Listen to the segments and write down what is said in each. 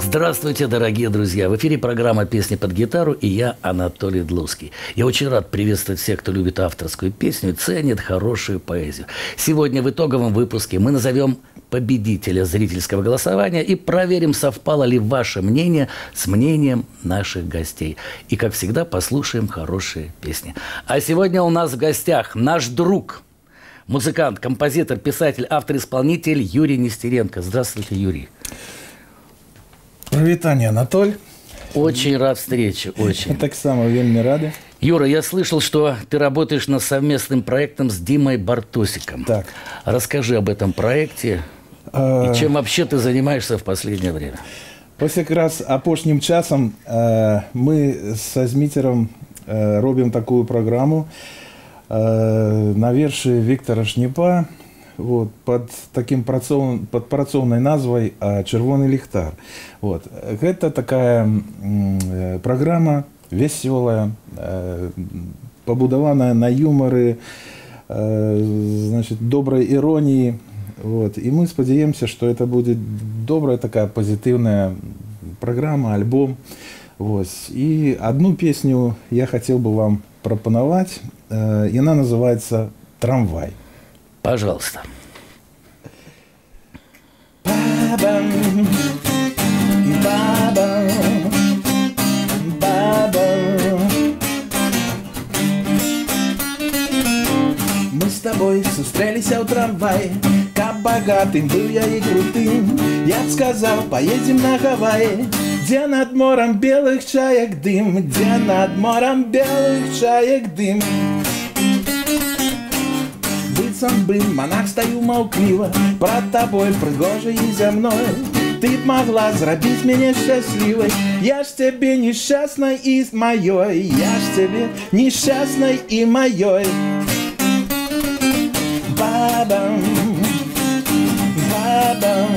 Здравствуйте, дорогие друзья! В эфире программа «Песни под гитару» и я, Анатолий Длуцкий. Я очень рад приветствовать всех, кто любит авторскую песню и ценит хорошую поэзию. Сегодня в итоговом выпуске мы назовем победителя зрительского голосования и проверим, совпало ли ваше мнение с мнением наших гостей. И, как всегда, послушаем хорошие песни. А сегодня у нас в гостях наш друг, музыкант, композитор, писатель, автор-исполнитель Юрий Нестеренко. Здравствуйте, Юрий. Привитание, Анатоль. Очень рад встрече, очень. Так само, вельми рады. Юра, я слышал, что ты работаешь над совместным проектом с Димой Бартосиком. Так. Расскажи об этом проекте и чем вообще ты занимаешься в последнее время. Ось якраз апошнім часом мы со Зміцером робим такую программу на верши Виктора Шніпа, вот, под працоўнай назвай «Чырвоны ліхтар». Вот. Это такая программа веселая, побудованная на юморы, значит, доброй иронии. Вот. И мы спадзяемся, что это будет добрая такая позитивная программа, альбом. Вот. И одну песню я хотел бы вам пропоновать. И она называется «Трамвай». Пожалуйста. Бабам, бабам, бабам. Мы с тобой сустрэліся ў трамвае, каб багатым быў я і крутым. Я б сказал, поедем на Гавайи, где над морем белых чаек дым, где над морем белых чаек дым. Быццам бы монах стаю маўкліва, пра табой прыгожай і зямной. Ты б могла зрабіць мяне шчаслівай, я ж цябе несчастнай і маёй, я ж цябе несчастнай і маёй. Бабам, бабам,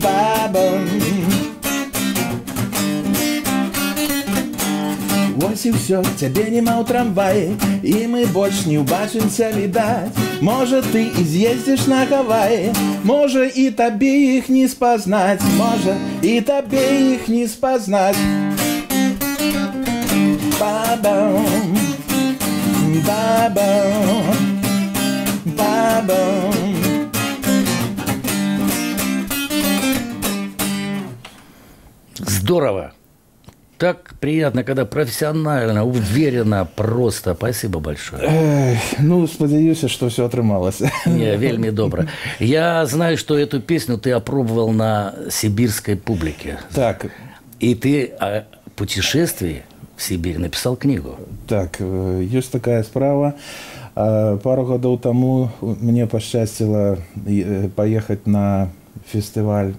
бабам. Вось і ўсё, цябе няма ў трамваі, і мы больш не ўбачымся, відаць. Можа, ты і з'ездзіш на Гавайі, можа, і табе іх не спазнаць, можа, і табе іх не спазнаць. Бабам, бабам, бабам. Здорово! Так приятно, когда профессионально, уверенно, просто. Спасибо большое. Ну, спадзяюся, что все атрымалось. Не, вельми добро. Я знаю, что эту песню ты опробовал на сибирской публике. Так. И ты о путешествии в Сибирь написал книгу. Так, есть такая справа. Пару годов тому мне пашчасціла поехать на фестиваль,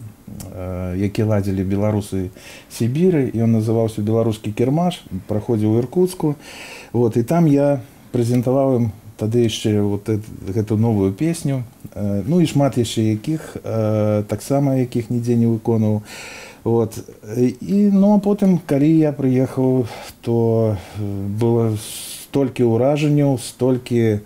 які ладзілі беларусы Сібіры, і он называўся «Беларускі кірмаш», праходзіў у Іркуцку. Вот, і там я прэзентаваў ім тады яшчэ вот гэту новую песню, ну і шмат яшчэ якіх, таксама якіх нідзе не выконваў. Вот. І, ну, а потым, калі я прыехаў, то было столькі ўражанняў, столькі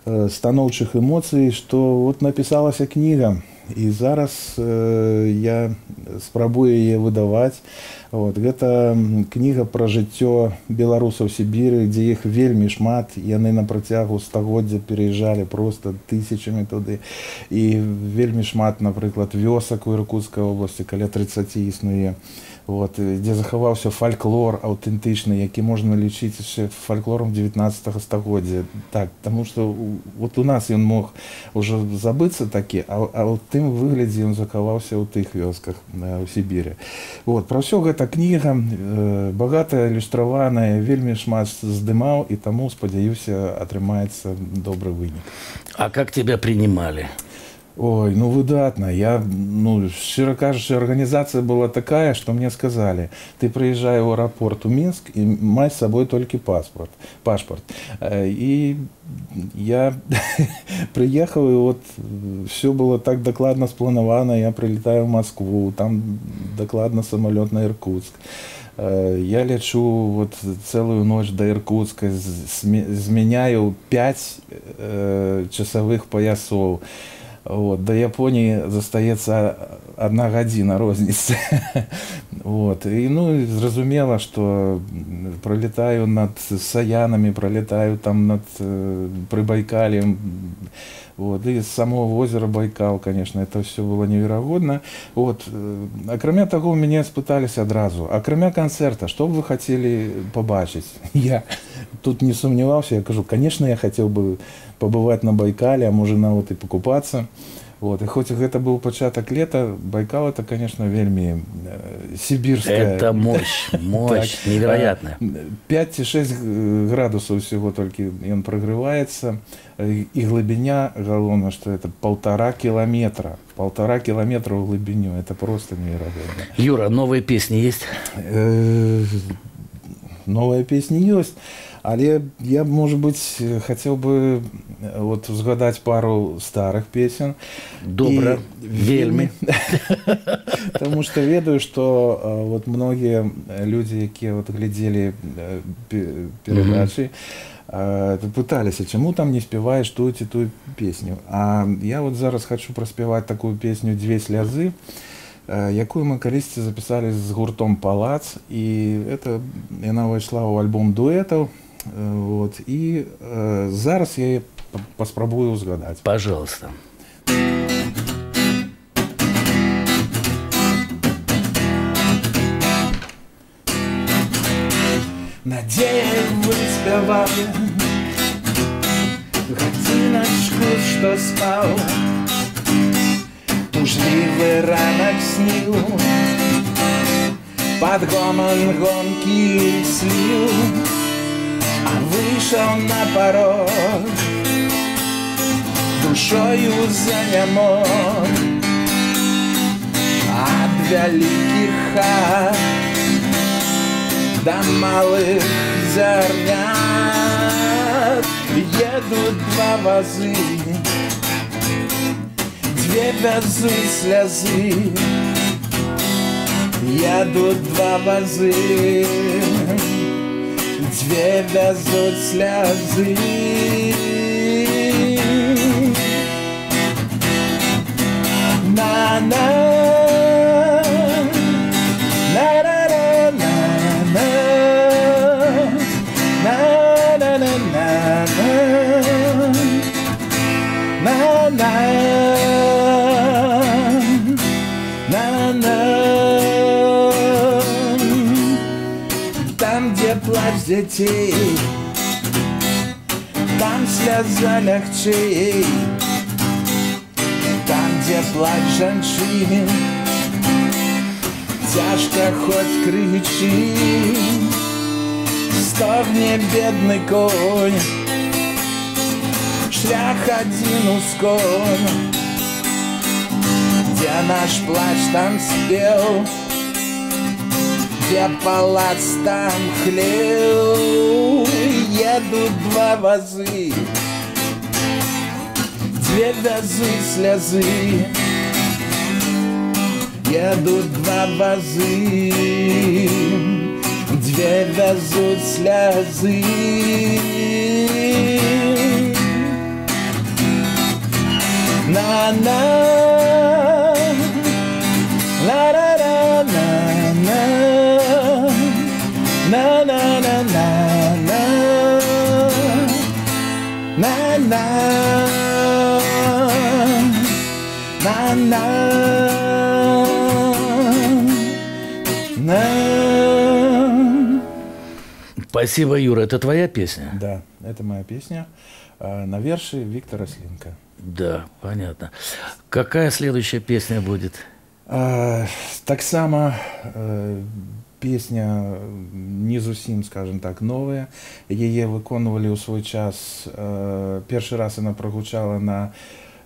станоўчых эмоцый, што вот напісалася кніга. І зараз я спрабую яе выдаваць. Вот. Гэта кніга пра жыццё беларусаў Сібіры, дзе іх вельмі шмат. Яны на працягу стагоддзя пераязджалі просто тысячамі туды. І вельмі шмат, напрыклад, вёсак у Іркуцкай вобласці, каля 30 існуе. Вот, дзе захаваўся фальклор аўтэнтычны, які можна лічыць яшчэ фальклорам 19 стагоддзя. Так, таму што вот у нас ён мог ужо забыцца такі, а ў тым выглядзе ён захаваўся ў тых вёсках у Сібіры. Вот, пра ўсё гэта кніга, багатая, ілюстраваная, вельмі шмат здымаў, і таму, спадзяюся, атрымаецца добры вынік. А как тебя принимали? Ой, ну выдатно. Я, ну, щиро кажучи, организация была такая, что мне сказали, ты приезжай в аэропорт у Минск и май с собой только паспорт. И я приехал, и вот все было так докладно сплановано. Я прилетаю в Москву, там докладно самолет на Иркутск. Я лечу вот целую ночь до Иркутска, изменяю 5 часовых поясов. Вот. До Японии застаецца 1 гадзіна розніцы. Вот. І, ну, зразумела, што пролетаю над Саянамі, пролетаю там над Прыбайкалем. Вот. И само озеро Байкал, конечно, это все было невероятно. Вот. Акрамя того, у меня спытались одразу, акрамя концерта, что бы вы хотели побачить? Я тут не сомневался, я кажу, конечно, я хотел бы побывать на Байкале, а может на вот и покупаться. Вот. И хоть это был початок лета, Байкал это, конечно, вельми сибирская. Это мощь, мощь невероятная. 5-6 градусов всего только он прогревается. И глубиня, головне, что это 1,5 километра. 1,5 километра в глубину. Это просто невероятно. Юра, новые песни есть? Новые песни есть. Але я, может быть, хотел бы вот згадать пару старых песен. Добро, вельми. Потому что ведаю, что вот многие люди, которые вот глядели передачи, пытались, чему там не спеваешь ту песню. А я вот зараз хочу проспевать такую песню «Две слезы», якую мы калісьці записали з гуртом «Палац». И это она вошла в альбом дуэтов. Вот. И зараз я поспробую узгадать. Пожалуйста. На день выспевали годиночку, что спал, тужливый ранок снил, под гомон гонки слил, а вышел на порог, душою занемог от великих хат до малых зернят. Едут 2 возы, 2 везут слезы. Едут 2 возы, 2 везут слезы. На-на. Там, где плач детей, там слеза легчей. Там, где плач женщин, тяжко хоть кричи. Стогне бедный конь, шлях один узкон. Где наш плач, там спел, где палац, там хлел. Едут 2 возы, 2 везут слезы. Едут 2 возы, 2 везут слезы. На-на. Спасибо, Юра. Это твоя песня? Да, это моя песня на верши Виктора Слинка. Да, понятно. Какая следующая песня будет? Так само песня не зусім, скажем так, новая. Ее выконывали у свой час. Первый раз она прогучала на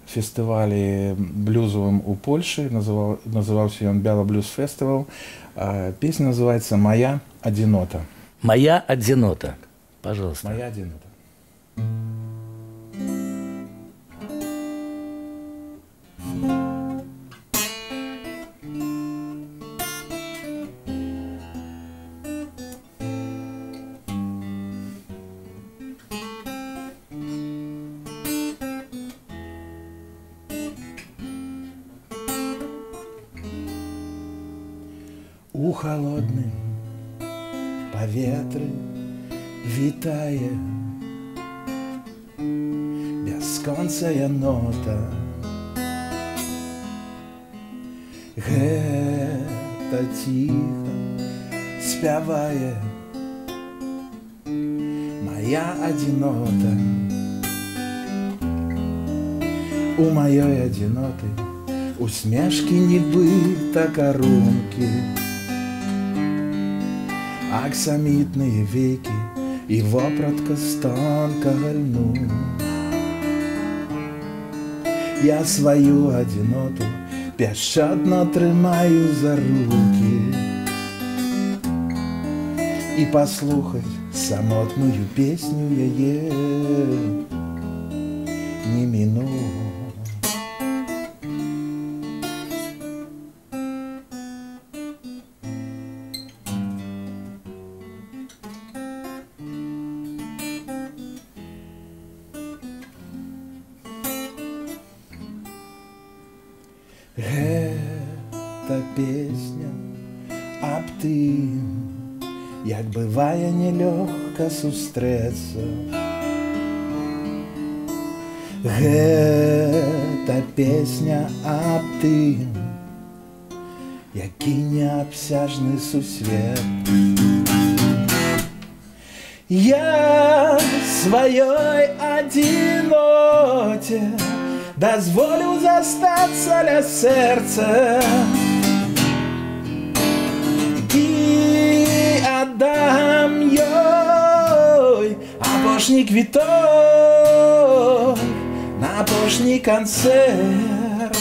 фестивале блюзовом у Польши. Назывался он Бела Блюз Фестивал. Песня называется «Моя одинота». «Моя одинота». Пожалуйста. «Моя одинота». у холодным паветры вітае бясконцая нота. Гэта ціха спявае моя адзінота. У маёй адзіноты усмешкі нібыта карункі, аксамітныя векі і вопратка з тонкага льну. Я сваю адзіноту пяшчотна трымаю за рукі і паслухаць самотную песню яе не міну. Гэта песня аб тым, як бывае нелёгка сустрэцца. Гэта песня аб тым, які неабсяжны сусвет. Я сваёй адзіноце дазволю застацца ля сэрца і аддам ёй апошні квіток на апошні канцэрт.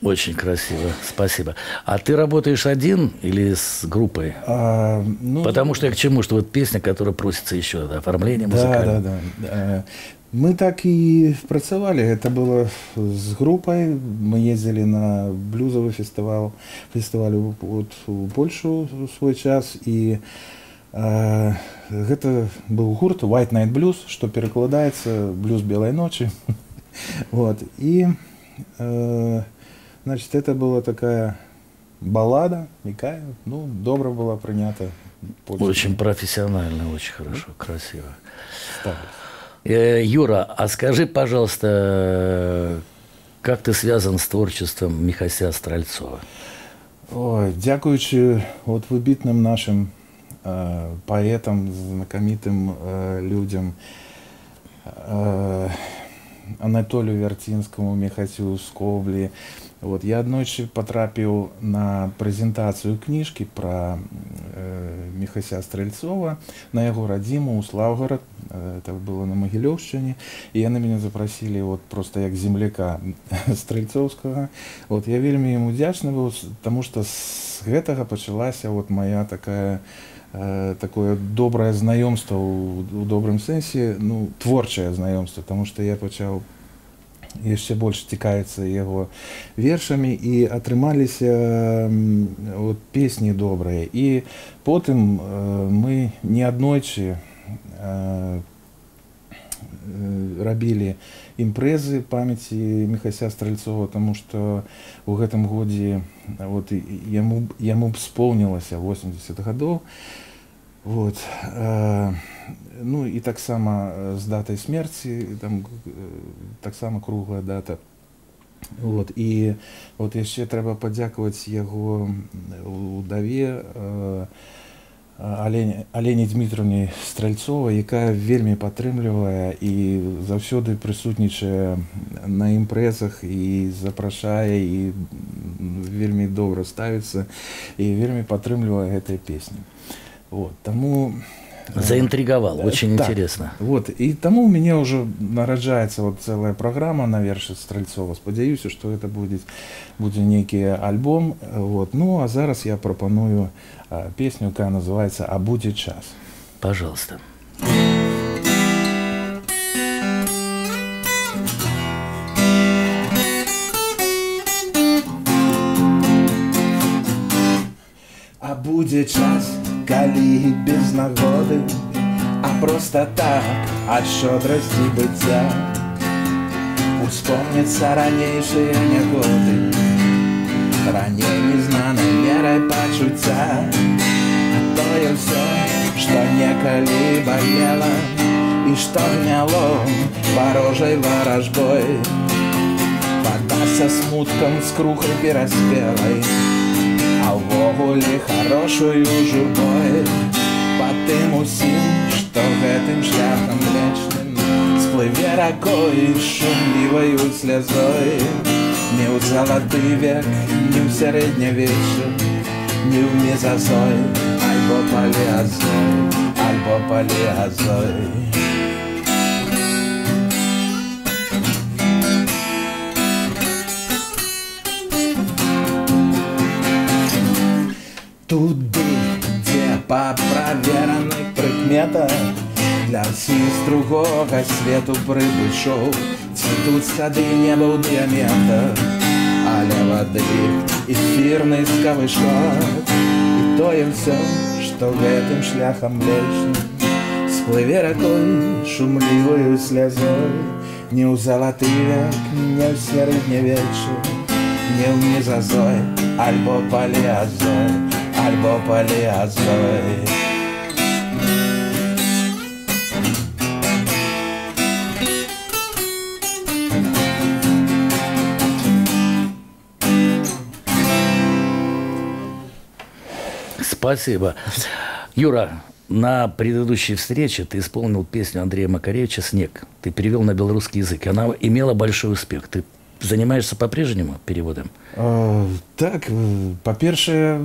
Очень красиво, спасибо. А ты работаешь один или с группой? Потому что я к чему, что вот песня, которая просится еще, оформление музыкальное. Да. Мы так и працавали. Это было с группой. Мы ездили на блюзовый фестиваль вот, в Польшу в свой час. И это был гурт White Night Blues, что перекладается блюз белой ночи. Вот. И значит, это была такая баллада, якая, ну, добро была принята. Очень профессионально, очень хорошо, красиво. Юра, а скажи, пожалуйста, как ты связан с творчеством Михася Стрельцова? Ой, дякуючи вот выбитным нашим поэтам, знакомитым людям, Анатолію Вярцінскому, Міхасю Скоблі. Вот, я аднойчы потрапіў на прэзентацыю кніжкі пра Міхася Стрельцова на яго радзіму ў Слаўгарад. Это было на Магілёўшчыне. І яны мяне запрасілі вот, просто як земляка Стрельцовскага. Вот, я вельмі ім удзячны быў, таму што з гэтага пачалася вот моя такая такое добрае знаёмства у добрым сэнсе, ну, творчае знаёмства, таму што я пачаў яшчэ больш цікавіцца яго вершамі і атрымаліся вот, песні добрыя. І потым мы неаднойчы рабілі імпрэзы памяці Міхася Стрельцова, таму што ў гэтым годзе вот, яму б споўнілася 80 гадоў. Вот. Ну і таксама з датай смерці, там таксама круглая дата. Вот. І вот яшчэ трэба падзякаваць яго удаве Алені Дмітровні Стрельцовай, якая вельмі падтрымлівае і заўсёды прысутнічае на імпрэзах і запрашае і вельмі добра ставіцца і вельмі падтрымлівае гэтыя песні. Вот. Таму Заинтриговал, очень Так, интересно. вот, и тому у меня уже нараджаецца вот целая программа на вершы Стральцова. Спадзяюся, что это будзе нейкі альбом. Вот. Ну а зараз я прапаную песню, якая называется «А будзе час». Пожалуйста. А будзе час, калі без нагоды, а просто так, ад шчодрасці быцця успомняцца ранейшыя нягоды, раней незнанай мерай пачуцця. А тое ўсё, што некалі балела і што гняло варожай варажбой, падасца смуткам скрухай пераспелай, а ўвогуле хорошую журбой. Па тым усім, што гэтым шляхам вечным сплыве ракой шумліваю слязой. Не ў залаты век, не ў сярэднявечча, не ў мезазой, альбо палеазой, альбо палеазой. Туды, дзе па правераных прыкметах для ўсіх з другога свету прыбышоў, цвітуць сады неба ў дыяметрах, але вады эфірны скавышок. І тое ўсё, што гэтым шляхам вечным сплыве ракой шумліваю слязой. Не ў залаты век, не ў сярэднявечча, не ў мезазой, альбо палеазой, альбо палеазой. Спасибо. Юра, на предыдущей встрече ты исполнил песню Андрея Макаревича «Снег». Ты перевел на белорусский язык. Она имела большой успех. Ты занимаешься по-прежнему переводом? Так, па-першае,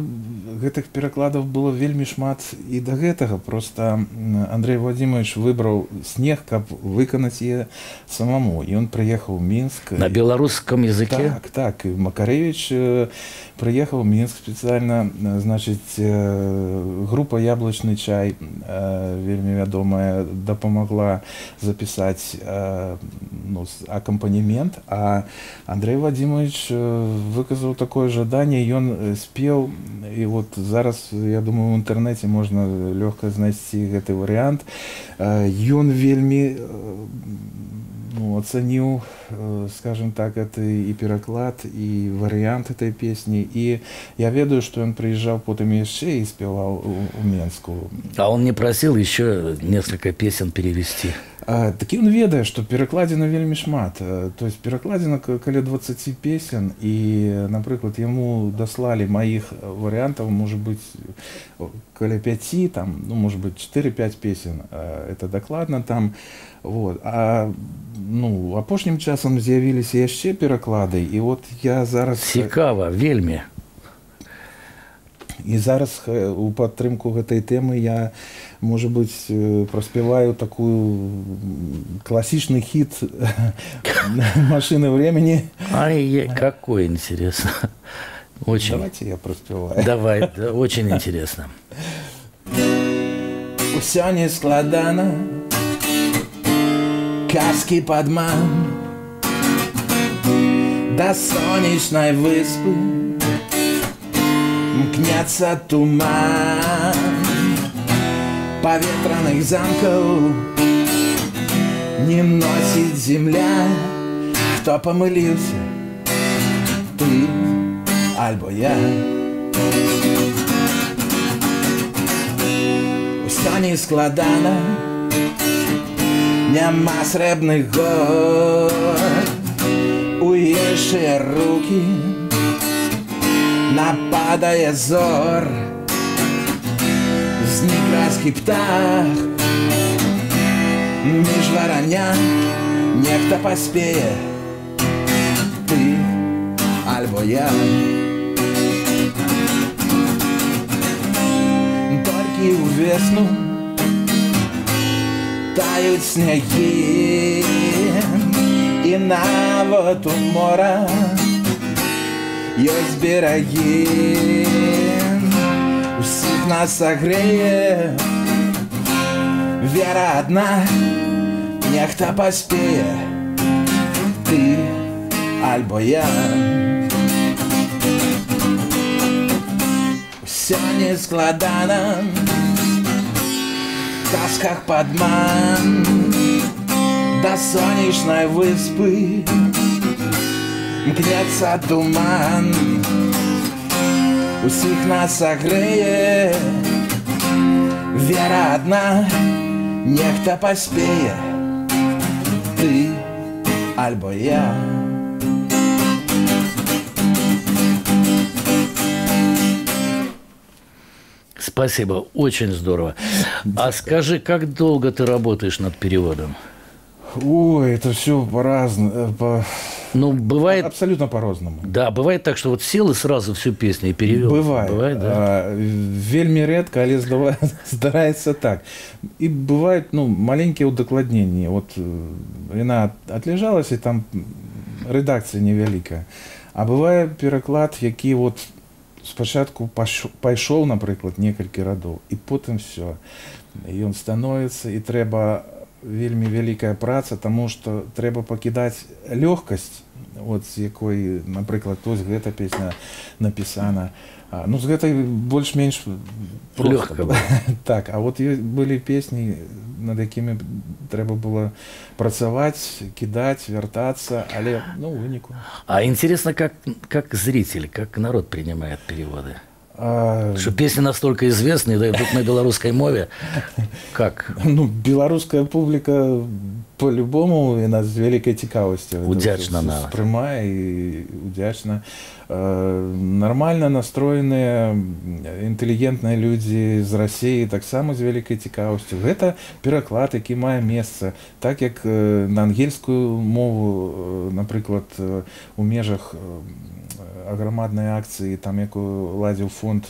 гэтых перакладаў было вельмі шмат і да гэтага. Просто Андрей Владимирович выбраў «Снег», каб выканаць яе самому. І он прыехаў у Мінск. На белорусском языке? Так. І Макаревич прыехаў у Мінск спецыяльна. Значыць, група «Яблочный чай», вельмі вядомая, дапамагла запісаць акампанемент. А Андрей Владимирович выказаў такое жаданне, ён спеў, і вот зараз, я думаю, в інтэрнэце можна лёгка знайсці гэты варыянт. Ён вельмі ацаніў, скажем так, это і пераклад, і варыянт этой песні. І я ведаю, што ён прыязджаў потым яшчэ і спяваў у Менску. А он не просил еще несколько песен перевести? Так ён ведае, што перакладзена вельмі шмат. То есть перакладзена каля 20 песен, і, напрыклад, яму даслалі маіх варыянтаў, может быть, каля 5, там, может быть, 4-5 песен. Это дакладна там. Вот. А апошнім часам з'явіліся яшчэ пераклады, і вот я зараз... Цікава, вельмі. І зараз у падтрымку гэтай тэмы я, может быть, проспеваю такую классичный хит «Машины времени». Ай, какой интересно. Очень. Давайте я проспеваю. Давай, очень интересно. Усё не складана, казки падман, да сонечнай выспы мкнецца туман паветраных замкаў, не носіць земля. Хто памыліўся, ты альбо я? Усё не складана, няма срэбных гор, уешшыя рукі нападае зор, знік гразкі птах, між вараня нехта паспее, ты альбо я. Толькі ў весну таюць снегі, і нават у мора ёсць берагі. Усіх нас сагрэе вера адна, нехта паспее, ты альбо я. Усё не складана, в казках падман, да сонечнай выспы мкнецца туман. Усіх нас сагрэе вера адна, нехта паспее, ты альбо я. Спасибо, очень здорово. А скажи, как долго ты работаешь над переводом? Ой, это все по-разному. Ну, бывает... Абсолютно по-разному. Да, бывает так, что вот сел и сразу всю песню и перевел. Бывает, да? Вельми редко, але здараецца так. И бывает, ну, маленькие удакладненні. Вот яна отлежалась, и там редакция невялікая. А бывае пераклад, які вот спачатку пайшоў, напрыклад, некалькі радоў, і потым все. І ён становіцца, і трэба вельмі вялікая праца, таму што трэба пакідаць лёгкасць, от з якой, напрыклад, вось гэта песня напісана. Ну, з гэтай больш-менш лёгка. Так, а вот былі песні, над якімі трэба было працаваць, кідаць, вяртацца, але, ну, у выніку. А интересно, как зритель, как народ принимает переводы? Что песни настолько известные, да и тут на белорусской мове, как? Ну, белорусская публика по-любому и нас з вялікай цікавасцю удзячна нават. Спрымае і удзячна. Нормально настроеныя, інтэлігентныя людзі з Расіі таксама з вялікай цікавасцю. Гэта пераклад, які мае месца. Так як на ангельскую мову, напрыклад, у межах аграмаднай акцыі, там якую ладзіў фонд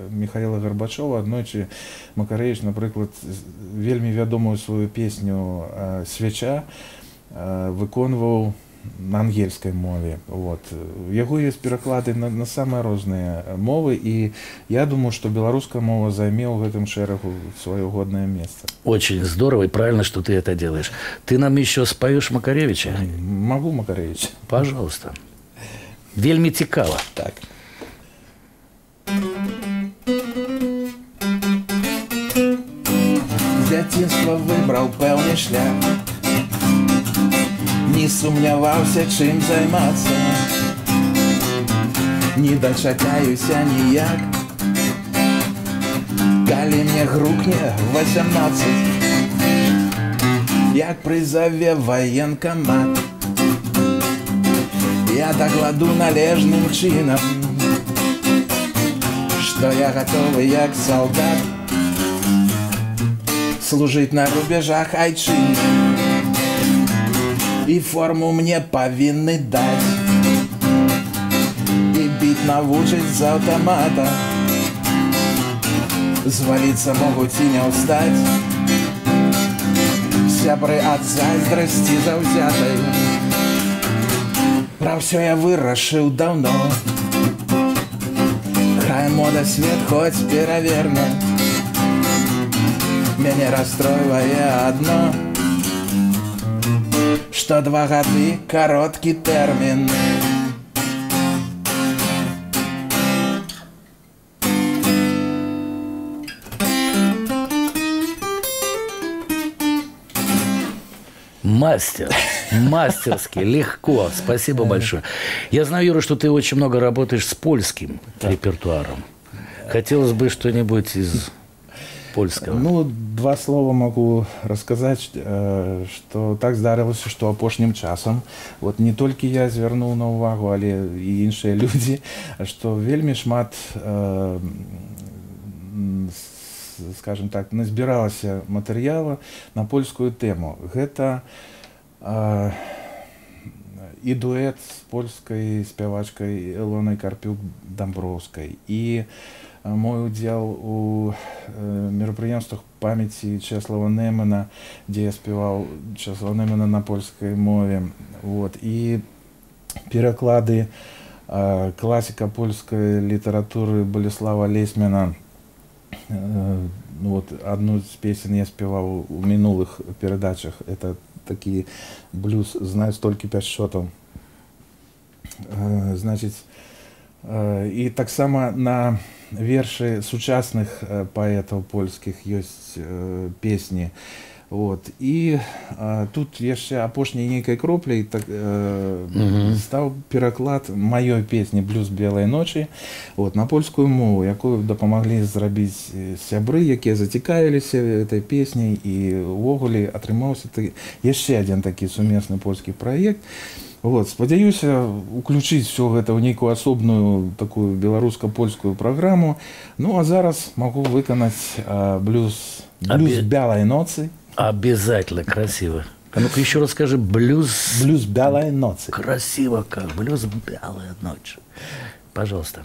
Михаила Горбачова, аднойчы Макарэвіч, напрыклад, вельмі вядомую сваю песню «Свяча» выконваў на ангельскай мове. Вот. У яго ёсць пераклады на самыя розныя мовы, і я думаю, што беларуская мова займе ў гэтым шэрагу сваё годнае месца. Очень здорово и правильно, что ты это делаешь. Ты нам еще споешь Макаревича? Могу Макаревича. Пожалуйста. Вельмі цікава. Так. З дзяцінства выбраў пэўны шлях, не сумняваўся, чым займацца, не дачакаюся ніяк, калі мне грукне 18, як прызаве ваенкамат. Я докладу належным чином, что я готовый, як солдат, служить на рубежах айчины, и форму мне повинны дать, и бить навучить з автомата, звалиться могут и не устать, сябры от зайздрасти заўзятай. Пра ўсё я вырашыў даўно, хай мода свет хоць пераверне, мяне расстройвае адно, што 2 гады кароткі тэрмін. Мастер, мастерски, легко. Спасибо большое. Я знаю, Юра, что ты очень много работаешь с польским репертуаром. Хотелось бы что-нибудь из польского. Ну, 2 слова могу рассказать, что так здарылася, что апошнім часам, вот не толькі я звярнуў на ўвагу, але і іншыя людзі, што вельмі шмат, скажем так, назбіралася матэрыяла на польскую тэму. Гэта і дуэт з польскай спявачкай Элонай Карпюк-Дамброўскай, і мой удзел у мерапрыемствах памяці Чэслава Нэмана, дзе я спяваў Чэслава Нэмана на польскай мове. Вот. І пераклады класіка польскай літаратуры Болеслава Лесьмана. Вот, одну з песен я спяваў у мінулых перадачах. Это такі блюз «Знаю столькі 5 шотаў». Значит, і таксама на вершы сучасных паэтаў польскіх ёсць песні. Вот. І тут яшчэ апошняй нейкай кропляй стаў пераклад маёй песні «Блюз белай ночы» вот, на польскую мову, якую дапамаглі зрабіць сябры, якія зацікавіліся этой песняй, і ўвогуле атрымаўся яшчэ адзін такі сумесны польскі праект. Вот, спадзяюся уключыць все гэта ў нейкую асобную такую беларуска-польскую праграму. Ну а зараз магу выканаць блюз белай ноцы. Обязательно, красиво. А ну-ка еще раз скажи, блюз... Блюз белой ночи. Красиво как, блюз белая ночь. Пожалуйста.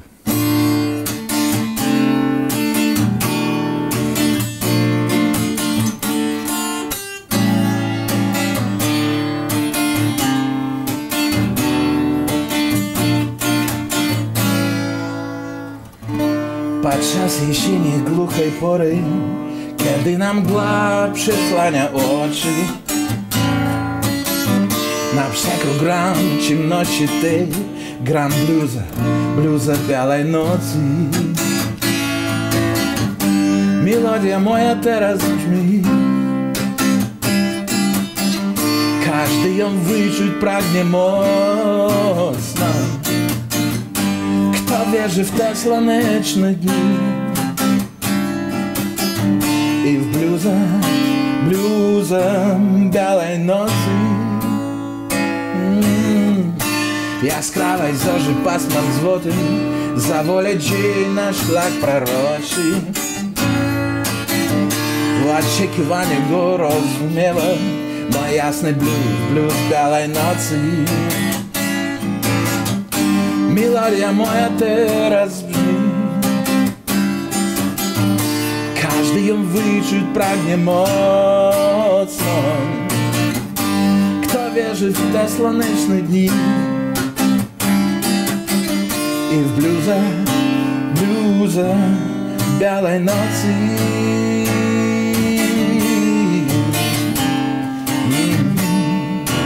Podczas jesieni głuchej pory, kiedy nam mgła przysłania oczy, na przekór gram ciemności ty, gram bluza białej nocy. Melodia moja teraz brzmi, każdy ją wyczuć pragnie mocno. Kto wierzy w te słoneczne dni i w bluza białej nocy. Jaskrawej zorzy pasman złoty, za wolę dzień na szlak proroczy. W oczekiwaniu go rozumiewa mój jasny blues białej nocy. Melodia moja teraz brzmi, każdy ją wyczuć pragnie mocno. Kto wierzy w te słoneczne dni i w bluza białej nocy.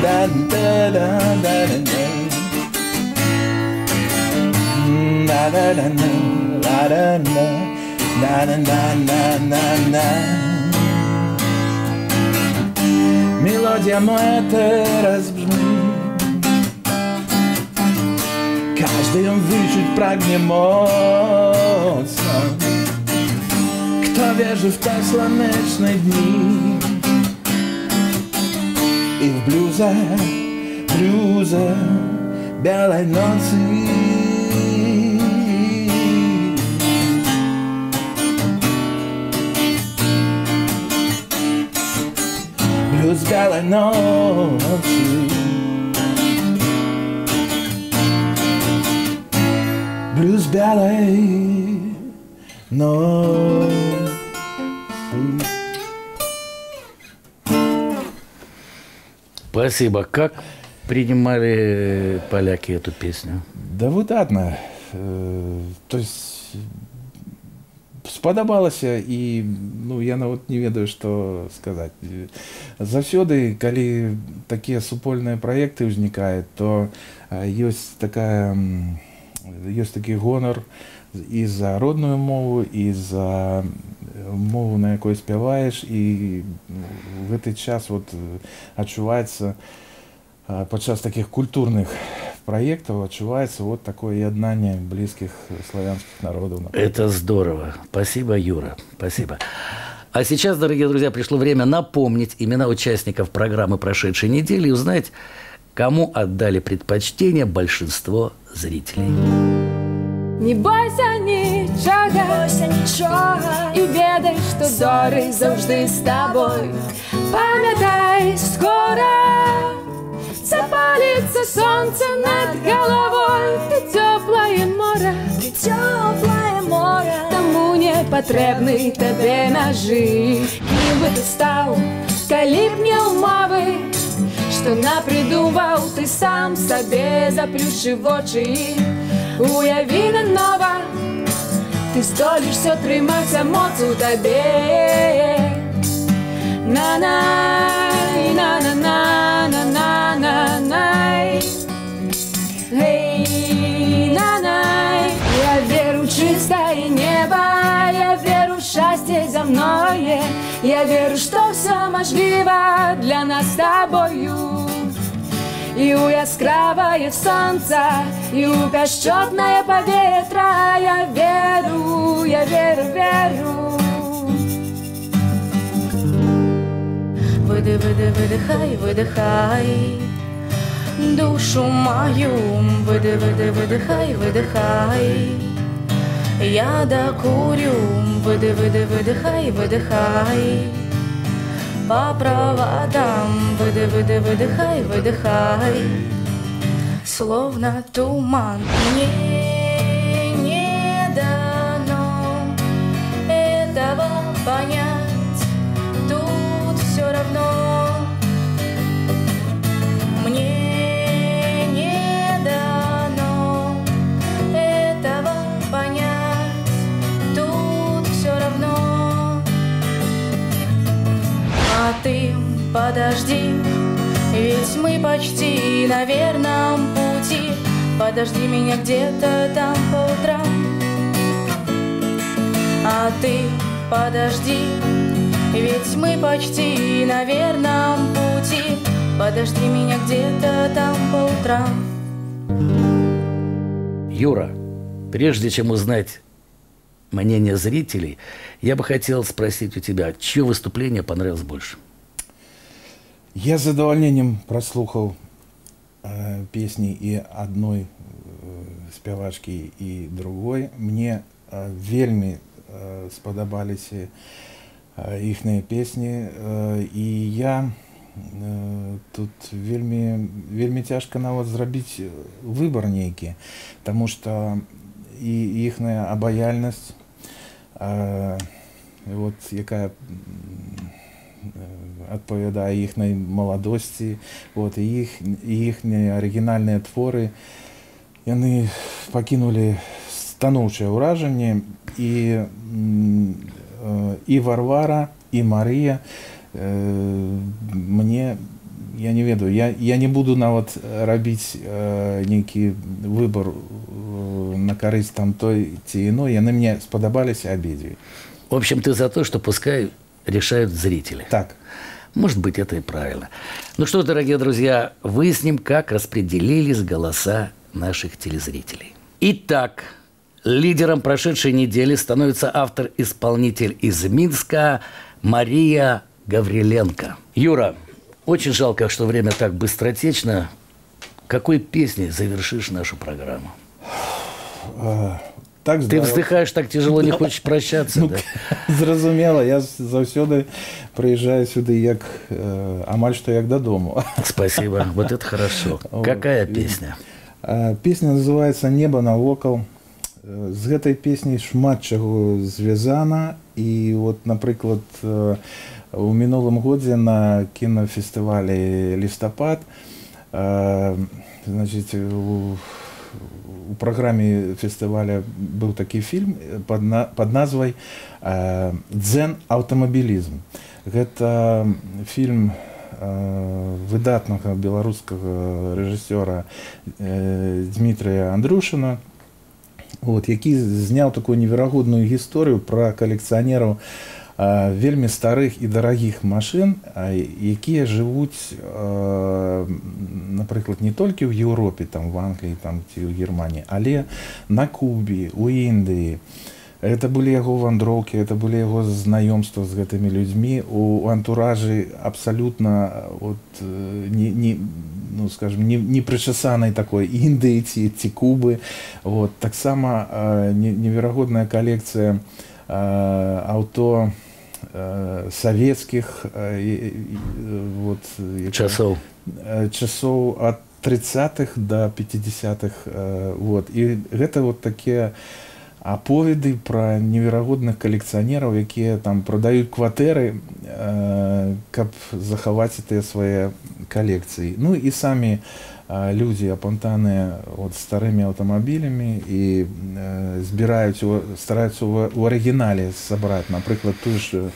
Da da da da da. Da da da da da da da da da da. Melodia moja teraz brzmi, każdy ją wyczuć pragnie mocno. Kto wierzy w te słoneczne dni i w bluza białej nocy. Blues białej nocy. Blues białej nocy. Спасибо. Как принимали поляки эту песню? Да выдатна. То есть спадабалася, і ну, я нават не ведаю, што сказаць. Заўсёды, калі такія супольныя праекты ўзнікаюць, то ёсць такі гонар і за родную мову, і за мову, на якой спяваеш, і в гэты час вот адчуваецца падчас таких культурных проектов отчувается вот такое яднание близких славянских народов. Это здорово. Спасибо, Юра. Спасибо. А сейчас, дорогие друзья, пришло время напомнить имена участников программы прошедшей недели и узнать, кому отдали предпочтение большинство зрителей. Не бойся нічого, і ведай, що зорі завжди з тобою. Пам'ятай, скоро запалится солнце над головой. Ты теплое море, тому не потребны тебе ножи. Кем бы ты стал, коли б не умови, що напридумав ти сам собі, заплющив очі, уяви наново, ти столишся тримався моц у тобі. На-най, на-на-на-на-на-на-най. Эй, на-най. Я верю в чистое небо, я верю в счастье земное, я верю, что все можливо для нас с тобою. И у яскравое солнце, и у песчаное поветра, я верю, я верю, верю. Выдыхай, выдыхай душу мою, выдыхай, выдыхай. Я докурю, выдыхай, выдыхай. По проводам, выдыхай, выдыхай. Словно туман. Мне не дано этого понять, тут все равно. Мне не дано этого понять, тут все равно. А ты подожди, ведь мы почти на верном пути. Подожди меня где-то там по утрам. А ты подожди, ведь мы почти на верном пути. Подожди меня где-то там по утрам. Юра, прежде чем узнать мнение зрителей, я бы хотел спросить у тебя, чье выступление понравилось больше? Я з задовольненнем прослухав песни и одной спевачки, и другой. Мне вельми сподобалися їхні песни, и я тут вельми тяжко нават зрабіць выбор нейкі, тому что і їхня обаяльнасць, вот якая адпавядае їхняй маладосці, вот, і їхнія арыгінальныя творы, яны пакінулі станоўчае ўражанне, і Варвара, і Марія, мне, я не ведаю, я не буду нават рабіць нейкі выбор на карысць там той ці іной, яны мне спадабаліся абедзве. В общем, ты за то, что пускай решают зрители. Так. Может быть, это и правильно. Ну что, дорогие друзья, выясним, как распределились голоса наших телезрителей. Итак, лидером прошедшей недели становится автор-исполнитель из Минска Мария Гавриленко. Юра, очень жалко, что время так быстротечно. Какой песней завершишь нашу программу? Так, ты вздыхаешь так тяжело, не хочешь прощаться, да? Зразумела, я заўсёды приезжаю сюда як амаль что як додому. Спасибо, вот это хорошо. Какая песня? Песня называется «Небо навокал». З гэтай песней шмат чаго звязана, і вот, напрыклад, у мінулым годзе на кінафестывалі «Лістапад», значит, у праграме фестываля был такі фільм под назвай «Дзен-аўтамабілізм». Гэта фільм выдатнага беларускага рэжысёра Дмітрыя Андрушына, вот, які зняў такую неверагодную гісторыю пра калекцыянераў вельмі старых і дарагіх машын, якія жывуць, напрыклад, не толькі ў Еўропе, там, в Англіі там, ці ў Германіі, але на Кубе, у Індыі. Это былі яго вандроўкі, это былі яго знаёмства з гэтымі людзьмі у антуражы абсалютна вот, ну, скажем, не прычасанай такой Індыі ці Кубы. Вот. Таксама неверагодная калекцыя аўто советских вот, часов от 30-х до 50-х. Вот. І гэта вот такія аповеды пра неверагодных калекцыянераў, якія там прадаюць кватэры, каб захаваць тыя свае калекцыі. Ну і самі людзі апантаныя вот старымі аўтамабілямі і збіраюць, стараюцца ў арыгінале сабраць, напрыклад, тую ж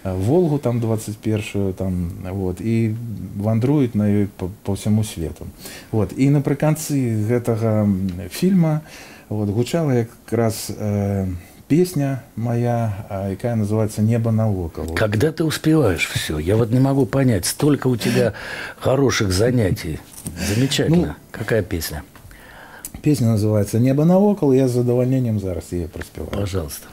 Волгу там 21-ю там, вот, і вандруюць на ёй по ўсяму свету. Вот. І напрыканцы гэтага фільма вот, гучала якраз песня моя, якая называется «Небо навокал». Когда ты успеваешь все? Я вот не могу понять. Столько у тебя хороших занятий. Замечательно. Ну, какая песня? Песня называется «Небо навокал». Я с задовольнением зараз ее проспеваю. Пожалуйста.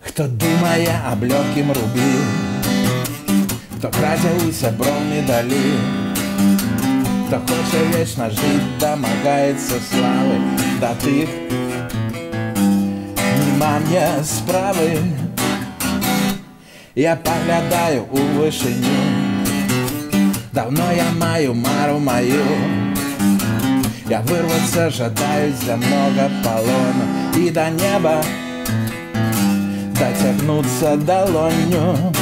Хто думає об легкім рублі, хто крадзе у сяброў медалі, хто хоче вечно жить, домагається слави, да тих нема мне справи. Я поглядаю у вышыню, давно я маю мару мою. Я вырваться жадаю з зямнога полона і до неба дотягнуться долонью.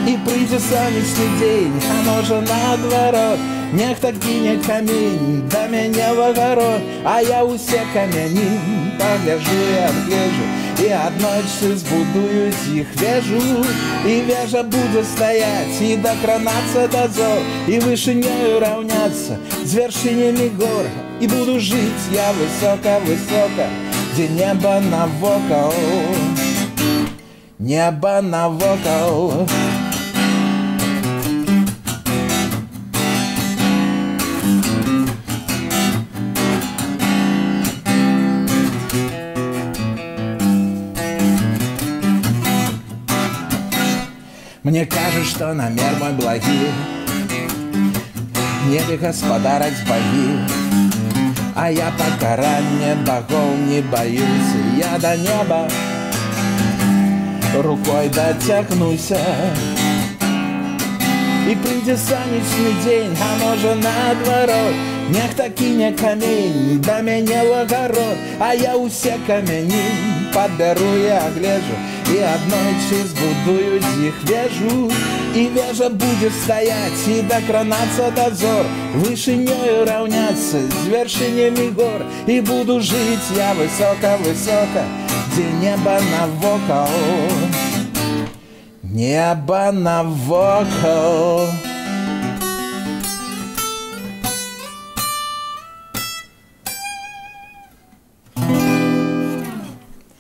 І прийде сонячний день, а може наадварот, нехта кине камінь до мяне в агарод, а я усе камяні погляжу і адгляжу, і аднойчы збудую з іх вежу, і вежа будзе стаяць і дакранацца да зор, і вышынёю раўняцца з вяршынями гор, і буду жыць я высока-высока, где небо навокал, небо навокал. Мне кажется, что намер мой благий, в небе господарать боги, а я покарания богов не боюсь. Я до неба рукой дотягнуся, и прийде сонячный день, а може наадварот, нехта кине камень до мяне в агарод, а я усе камяні подберу и огляжу, и аднойчы збудую з іх вежу, и вежа будет стоять и докранацца до зор, вышынёю раўняцца з вяршынями гор, и буду жить я высока-высока, где небо навокал, небо навокал.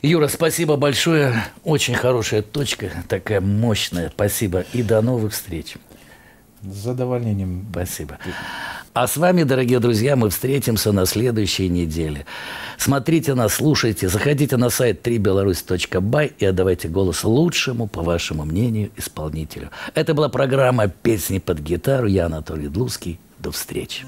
Юра, спасибо большое. Очень хорошая точка, такая мощная. Спасибо. И до новых встреч. С задоволением. Спасибо. А с вами, дорогие друзья, мы встретимся на следующей неделе. Смотрите нас, слушайте, заходите на сайт 3belарусь.by и отдавайте голос лучшему, по вашему мнению, исполнителю. Это была программа «Песни под гитару». Я Анатолий Длуцкий. До встречи.